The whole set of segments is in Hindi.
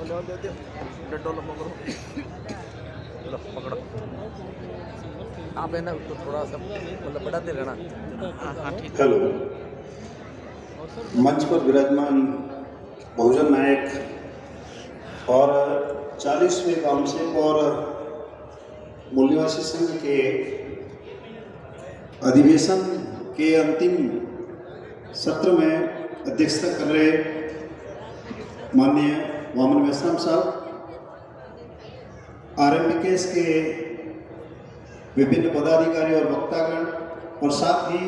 पकड़ो आप है ना, तो थोड़ा सा मतलब बढ़ाते रहना। हाँ ठीक। हेलो, मंच पर विराजमान बहुजन नायक और 40वें काउंसिल और मूल्यवासी संघ के अधिवेशन के अंतिम सत्र में अध्यक्षता कर रहे माननीय वामन मेश्राम साहब, RMBKS के विभिन्न पदाधिकारी और वक्तागण, और साथ ही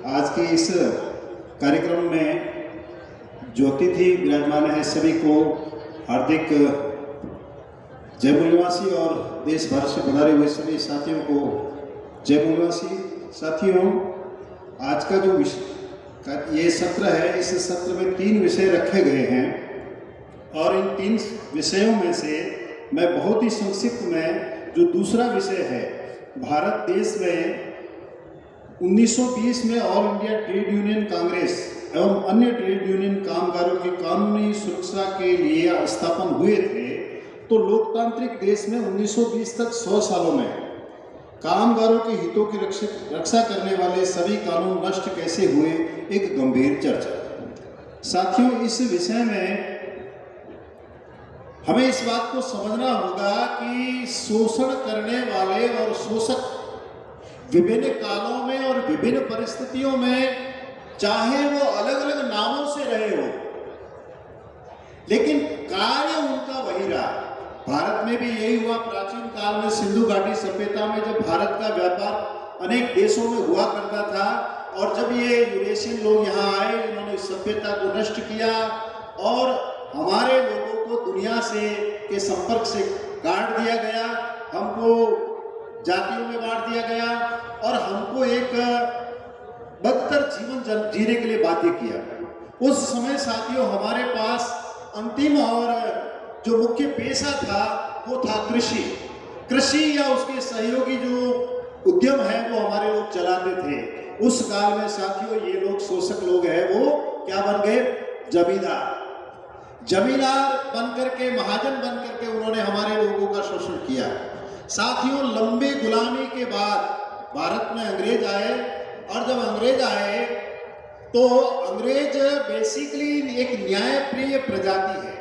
आज के इस कार्यक्रम में जो अतिथि विराजमान है सभी को हार्दिक जय मूल्यवासी, और देश भर से पधारे हुए सभी साथियों को जय मूल्यवासी। साथियों, आज का जो ये सत्र है, इस सत्र में 3 विषय रखे गए हैं और इन 3 विषयों में से मैं बहुत ही संक्षिप्त में जो दूसरा विषय है, भारत देश में 1920 में all India trade union Congress एवं अन्य ट्रेड यूनियन कामगारों की कानूनी सुरक्षा के लिए स्थापन हुए थे, तो लोकतांत्रिक देश में 1920 तक 100 सालों में कामगारों के हितों की रक्षा करने वाले सभी कानून नष्ट कैसे हुए, एक गंभीर चर्चा। साथियों, इस विषय में हमें इस बात को समझना होगा कि शोषण करने वाले और शोषक विभिन्न कालों में और विभिन्न परिस्थितियों में, चाहे वो अलग अलग नामों से रहे हो, लेकिन कार्य उनका वही रहा। भारत में भी यही हुआ। प्राचीन काल में सिंधु घाटी सभ्यता में जब भारत का व्यापार अनेक देशों में हुआ करता था, और जब ये यूरेशियन लोग यहाँ आए, इन्होंने सभ्यता को नष्ट किया और हमारे लोगों को दुनिया से के संपर्क से काट दिया गया, हमको जातियों में बांट दिया गया और हमको एक बदतर जीवन जीने के लिए बाध्य किया। उस समय साथियों, हमारे पास अंतिम और जो मुख्य पेशा था वो था कृषि या उसके सहयोगी जो उद्यम है वो हमारे लोग चलाते थे। उस काल में साथियों, ये लोग शोषक लोग हैं, वो क्या बन गए? जमींदार बन करके, महाजन बन करके उन्होंने हमारे लोगों का शोषण किया। साथियों, लंबे गुलामी के बाद भारत में अंग्रेज आए, और जब अंग्रेज आए तो अंग्रेज बेसिकली एक न्यायप्रिय प्रजाति है,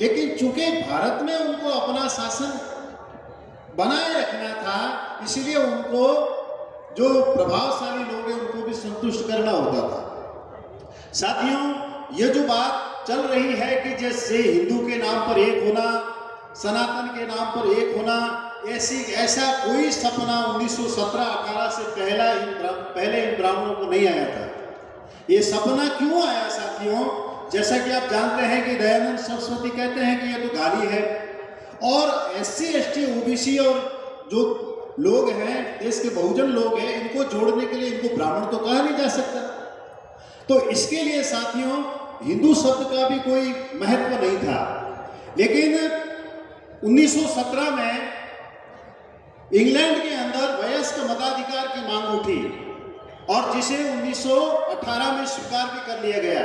लेकिन चूंकि भारत में उनको अपना शासन बनाए रखना था, इसलिए उनको जो प्रभावशाली लोग हैं उनको भी संतुष्ट करना होता था। साथियों, ये जो बात चल रही है कि जैसे हिंदू के नाम पर एक होना, सनातन के नाम पर एक होना, ऐसा कोई सपना 1917-18 से पहले इन ब्राह्मणों को नहीं आया था। ये सपना क्यों आया साथियों? जैसा कि आप जानते हैं कि दयानंद सरस्वती कहते हैं कि ये तो गाली है, और SC ST OBC और जो लोग हैं, देश के बहुजन लोग हैं, इनको जोड़ने के लिए इनको ब्राह्मण तो कहा नहीं जा सकता। तो इसके लिए साथियों, हिंदू शब्द का भी कोई महत्व नहीं था। लेकिन 1917 में इंग्लैंड के अंदर वयस्क मताधिकार की मांग उठी, और जिसे 1918 में स्वीकार भी कर लिया गया।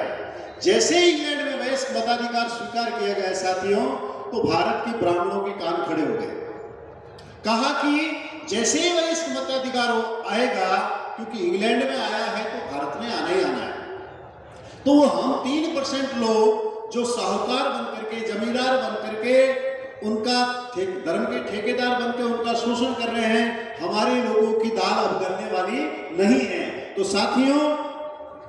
जैसे ही इंग्लैंड में वयस्क मताधिकार स्वीकार किया गया साथियों, तो भारत के ब्राह्मणों के कान खड़े हो गए। कहा कि जैसे ही वयस्क मताधिकार आएगा, क्योंकि इंग्लैंड में आया है तो भारत में आना ही आना है, तो हम 3% लोग जो साहूकार बन करके, जमींदार बन करके, उनका धर्म के ठेकेदार बनकर उनका शोषण कर रहे हैं, हमारे लोगों की दाल अब गलने वाली नहीं है। तो साथियों,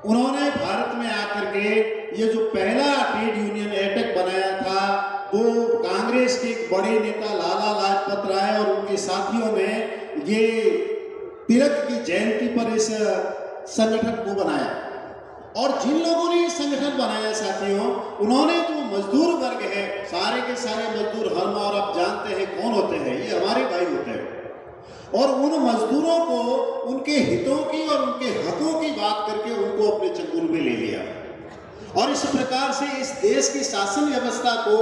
उन्होंने भारत में आकर के ये जो पहला ट्रेड यूनियन एक्ट बनाया था, वो कांग्रेस के एक बड़े नेता लाला लाजपत राय और उनके साथियों ने ये तिलक की जयंती पर इस संगठन को बनाया। और जिन लोगों ने ये संगठन बनाया साथियों, उन्होंने जो मजदूर वर्ग है, सारे के सारे मजदूर, हम और आप जानते हैं कौन होते हैं, ये हमारे भाई होते हैं, और उन मजदूरों को उनके हितों की और उनके हकों की बात करके उनको अपने चंगुल में ले लिया, और इस प्रकार से इस देश की शासन व्यवस्था को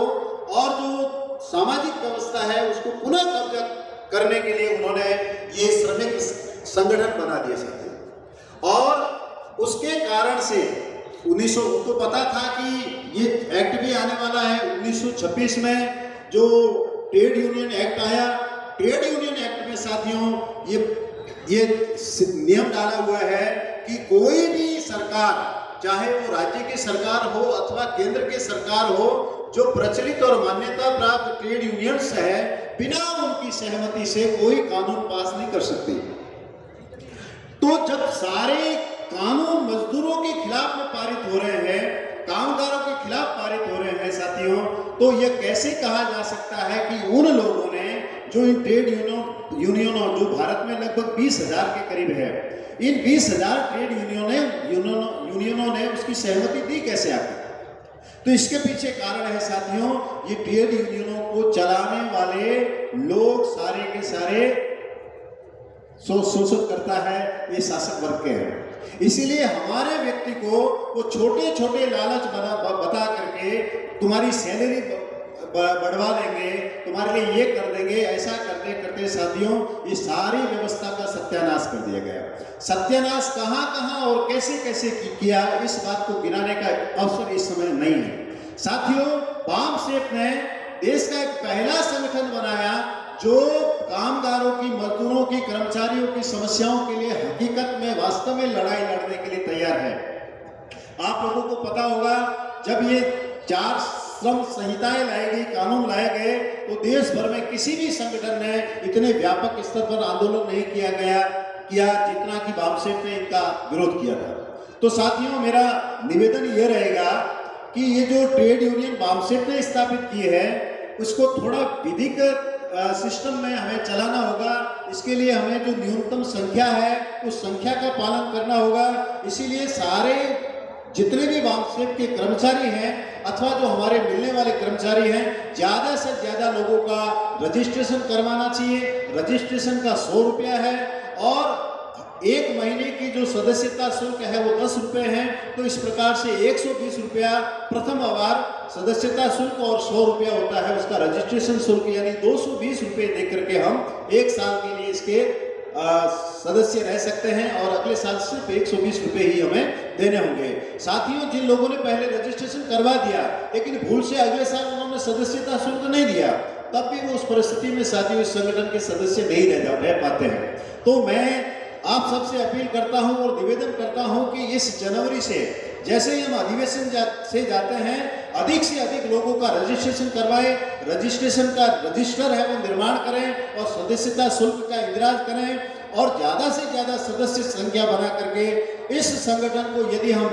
और जो सामाजिक व्यवस्था है उसको पुनः कब्जा करने के लिए उन्होंने ये श्रमिक संगठन बना दिए साथियों। और उसके कारण से 1900 तो पता था कि ये एक्ट भी आने वाला है 1926 में जो ट्रेड यूनियन एक्ट आया। ट्रेड यूनियन एक्ट में साथियों ये नियम डाला हुआ है कि कोई भी सरकार, चाहे वो राज्य की सरकार हो अथवा केंद्र की सरकार हो, जो प्रचलित और मान्यता प्राप्त ट्रेड यूनियंस है, बिना उनकी सहमति से कोई कानून पास नहीं कर सकती। तो जब सारे कानून मजदूरों के खिलाफ में पारित हो रहे हैं, कामगारों के खिलाफ पारित हो रहे हैं साथियों, तो यह कैसे कहा जा सकता है कि उन लोगों ने जो इन ट्रेड यूनियनों जो भारत में लगभग 20,000 के करीब है, इन 20,000 ट्रेड यूनियनों ने उसकी सहमति दी कैसे आकर? तो इसके पीछे कारण है साथियों, ये ट्रेड यूनियनों को चलाने वाले लोग सारे के सारे शोषण करता है, ये शासक वर्ग के हैं। इसीलिए हमारे व्यक्ति को वो छोटे छोटे लालच बता करके तुम्हारी सैलरी बढ़वा देंगे, तुम्हारे लिए ये कर देंगे, ऐसा करते करते साथियों ये सारी व्यवस्था का सत्यानाश कर दिया गया। सत्यानाश कहाँ कहाँ और कैसे कैसे किया, इस बात को गिनाने का अवसर इस समय नहीं है साथियों। बामसेफ ने देश का एक पहला संगठन बनाया जो कामगारों की, मजदूरों की, कर्मचारियों की समस्याओं के लिए हकीकत में वास्तव में लड़ाई लड़ने के लिए तैयार है। आप लोगों को पता होगा जब ये 4 श्रम संहिताएं लाई गई, कानून लाए गए, तो देश भर में किसी भी संगठन ने इतने व्यापक स्तर पर आंदोलन नहीं किया जितना कि बामसेफ ने इनका विरोध किया था। तो साथियों मेरा निवेदन ये रहेगा कि ये जो ट्रेड यूनियन बामसेफ ने स्थापित की है उसको थोड़ा विधिक सिस्टम में हमें चलाना होगा। इसके लिए हमें जो न्यूनतम संख्या है उस संख्या का पालन करना होगा। इसीलिए सारे जितने भी बामसेफ के कर्मचारी हैं अथवा जो हमारे मिलने वाले कर्मचारी हैं, ज़्यादा से ज़्यादा लोगों का रजिस्ट्रेशन करवाना चाहिए। रजिस्ट्रेशन का 100 रुपया है और 1 महीने की जो सदस्यता शुल्क है वो 10 रुपये है। तो इस प्रकार से 120 रुपया प्रथम बार सदस्यता शुल्क और 100 रुपया होता है उसका रजिस्ट्रेशन शुल्क, यानी 220 रुपये दे करके हम 1 साल के लिए इसके सदस्य रह सकते हैं और अगले साल सिर्फ 120 रुपये ही हमें देने होंगे। साथियों जिन लोगों ने पहले रजिस्ट्रेशन करवा दिया लेकिन भूल से अगले साल उन्होंने सदस्यता शुल्क नहीं दिया, तब भी वो उस परिस्थिति में साथियों इस संगठन के सदस्य नहीं रह पाते हैं। तो मैं आप सबसे अपील करता हूं और निवेदन करता हूं कि इस जनवरी से जैसे ही हम अधिवेशन से जाते हैं अधिक से अधिक लोगों का रजिस्ट्रेशन करवाएं, रजिस्ट्रेशन का रजिस्टर है वो निर्माण करें और सदस्यता शुल्क का इंदिराज करें और ज़्यादा से ज़्यादा सदस्य संख्या बना करके इस संगठन को, यदि हम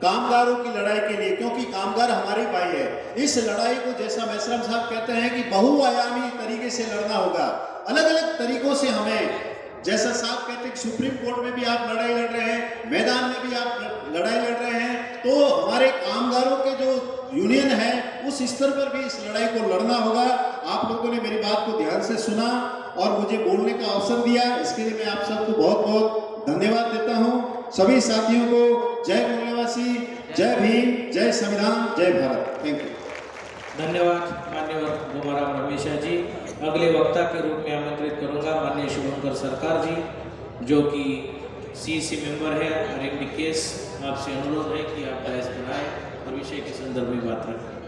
कामगारों की लड़ाई के लिए, क्योंकि कामगार हमारे भाई है, इस लड़ाई को जैसा मेश्राम साहब कहते हैं कि बहुआयामी तरीके से लड़ना होगा। अलग अलग तरीकों से हमें, जैसा साहब कहते हैं सुप्रीम कोर्ट में भी आप लड़ाई लड़ रहे हैं, मैदान में भी आप लड़ाई लड़ रहे हैं, तो हमारे कामगारों के जो यूनियन है उस स्तर पर भी इस लड़ाई को लड़ना होगा। आप लोगों ने मेरी बात को ध्यान से सुना और मुझे बोलने का अवसर दिया, इसके लिए मैं आप सबको बहुत बहुत धन्यवाद देता हूँ। सभी साथियों को जय मूल्यवासी, जय भीम, जय संविधान, जय भारत। Thank you. धन्यवाद मान्यवर गोमाराम रमेशा जी। अगले वक्ता के रूप में आमंत्रित करूंगा माननीय शुभंकर सरकार जी, जो कि सीसी मेंबर है। हर एक केस आपसे अनुरोध है कि आप डायस पर आए और विषय के संदर्भ में बात रखें।